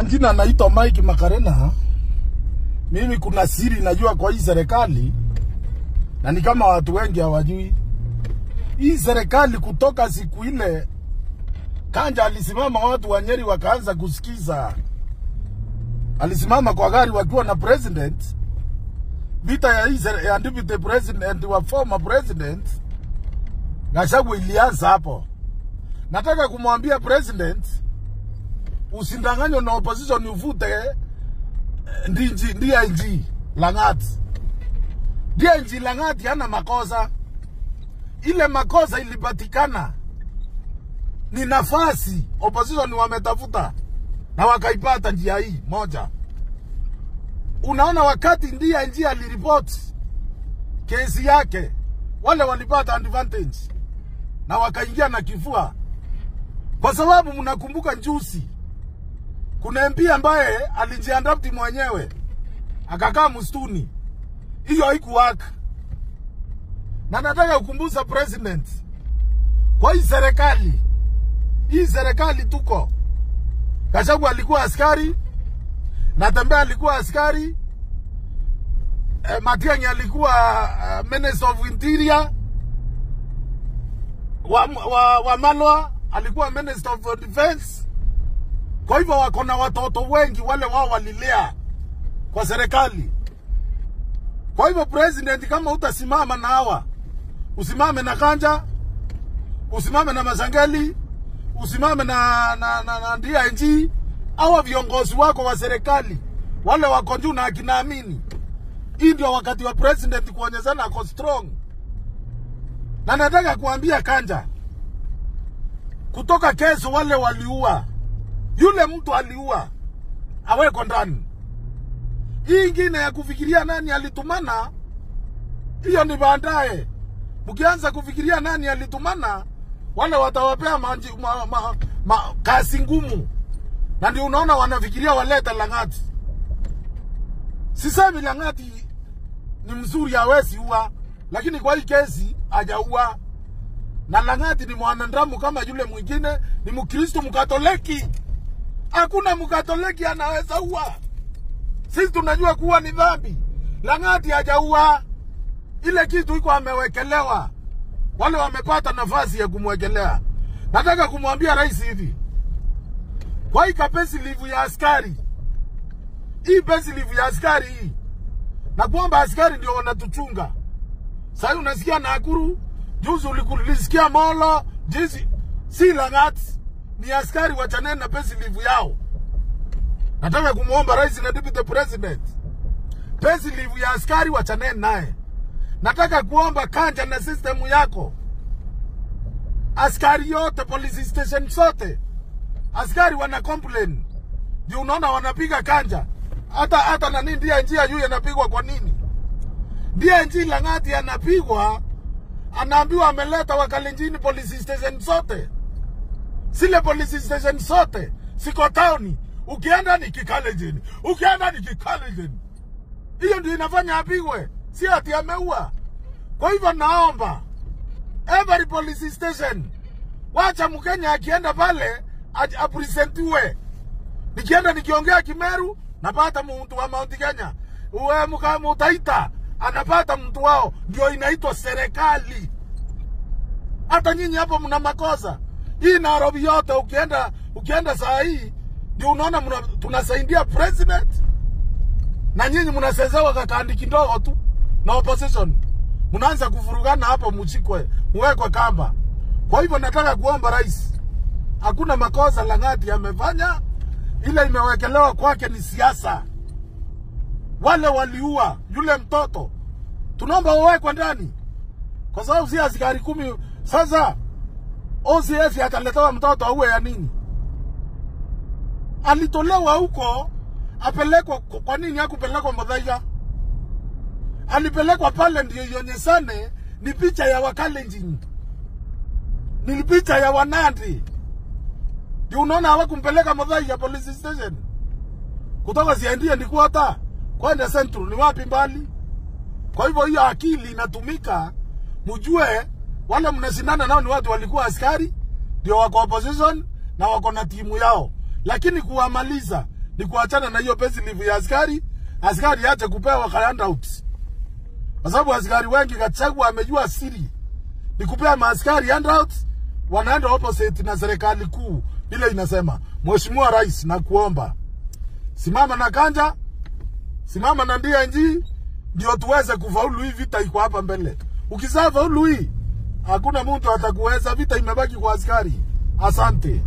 Jina naitwa Mike Makarena. Mimi kuna siri najua kwa hii serikali, na ni kama watu wengi hawajui. Hii serikali kutoka siku ile Kanja alisimama, watu wa Nyeri wakaanza kusikiza. Alisimama kwa gari wakiwa na president. Vita ya hii ya deputy president wa former president Gachagua ilianza hapo. Nataka kumwambia president, usindanganywe na opposition uvute DIG Langat. DIG Langat yana makosa. Ile makosa ilipatikana ni nafasi opposition wametafuta na wakaipata njia hii moja. Unaona, wakati DIG aliripoti kesi yake, wale walipata advantage na wakaingia na kifua. Kwa sababu mnakumbuka njusi kuna MP ambaye alijiandapti mwenyewe akakaa msituni. Hiyo haikuwaka. Na nataka kukumbusha president, kwa hii serikali tuko, Gachagua alikuwa askari, Natembeya alikuwa askari, Matiang'i alikuwa Minister of Interior, Wamalwa alikuwa Minister of Defense. Kwa hivyo wako na watoto wengi wale wao walilea kwa serikali. Kwa hivyo president, kama utasimama na hawa, usimame na Kanja, usimame na Masangeli, usimame na DIG, hawa viongozi wako wa serikali wale wako juu na akinaamini. Hii ndio wakati wa president kuonyeshana ako strong. Na nataka kuambia Kanja, kutoka kesho wale waliua, yule mtu aliua aweko ndani. Hii ingine ya kufikiria nani alitumana, hiyo ni baadaye. Mkianza kufikiria nani alitumana, wale watawapea kazi ngumu. Na ndio unaona wanafikiria waleta Langati. Sisemi Langati ni mzuri, hawezi ua, lakini kwa hii kesi hajaua. Na Langati ni mwanadamu kama yule mwingine, ni Mkristo Mkatoliki. Hakuna Mkatoliki anaweza ua. Sisi tunajua kuwa ni dhambi. Langati hajaua. Ile kitu iko amewekelewa. Wale wamepata nafasi ya kumwekelea. Nataka kumwambia rais hivi, kwa hii kapesi livu ya askari, hii pesi livu ya askari hii, na kwamba askari ndio wanatuchunga. Sasa unasikia Nakuru, juzi ulikulisikia Molo, jizi si Langati, ni askari wachane na pesi livu yao. Nataka kumuomba rais na deputy president, pesi livu ya askari wachane naye. Nataka kuomba Kanja na system yako, askari yote, police station zote, askari wana complain. Ndio unaona wanapiga Kanja. Hata na nini DIG yu yanapigwa kwa nini? DIG Langati anapigwa, anaambiwa ameleta Wakalenjini police station zote. Sile police station zote siko town. Ukienda ni Kikalenjini, ukienda ni Kikalenjini. Hiyo ndio inafanya apigwe, si ati ameua. Kwa hivyo naomba every police station, wacha Mkenya akienda pale apresentiwe. Nikienda nikiongea Kimeru, napata mtu wa Mount Kenya. Uwe Mutaita, anapata mtu wao. Ndio inaitwa serikali. Hata nyinyi hapo mna makosa. Hii Nairobi yote ukienda saa hii, ndio unaona tunasaidia president, na nyinyi mnasezewa kakandiki ndogo tu na opposition. Mnaanza kuvurugana hapo, mchikwe, muwekwe kamba. Kwa hivyo nataka kuomba rais, hakuna makosa Langati amefanya, ile imewekelewa kwake ni siasa. Wale waliua yule mtoto, tunaomba wawekwe ndani, kwa sababu si askari 10. Sasa OCS ataletewa mtoto auwe ya nini? Alitolewa huko apelekwa, kwa nini hakupelekwa Muthaiga? Alipelekwa pale ndio ionyesane ni picha ya Wakalenjin, ni picha ya Wanandi. Ndio unaona hawakumpeleka Muthaiga police station. Kutoka siendie ni kuota kwenda Central, ni wapi mbali? Kwa hivyo hiyo akili inatumika, mjue wale mnashindana nao ni watu walikuwa askari, ndio wako opposition na wako na timu yao. Lakini kuwamaliza ni kuachana na hiyo pesa livu ya askari. Askari ache kupewa handouts. Kwa sababu askari wengi Gachagua amejua siri ni kupea maaskari handouts, wanaenda opposite na serikali kuu. Bila inasema, Mheshimiwa Rais, na kuomba simama na Kanja, simama na DNG, ndio tuweze kufaulu hii vita iko hapa mbele. Ukisema faulu hii, hakuna mtu atakuweza, vita imebaki kwa askari. Asante.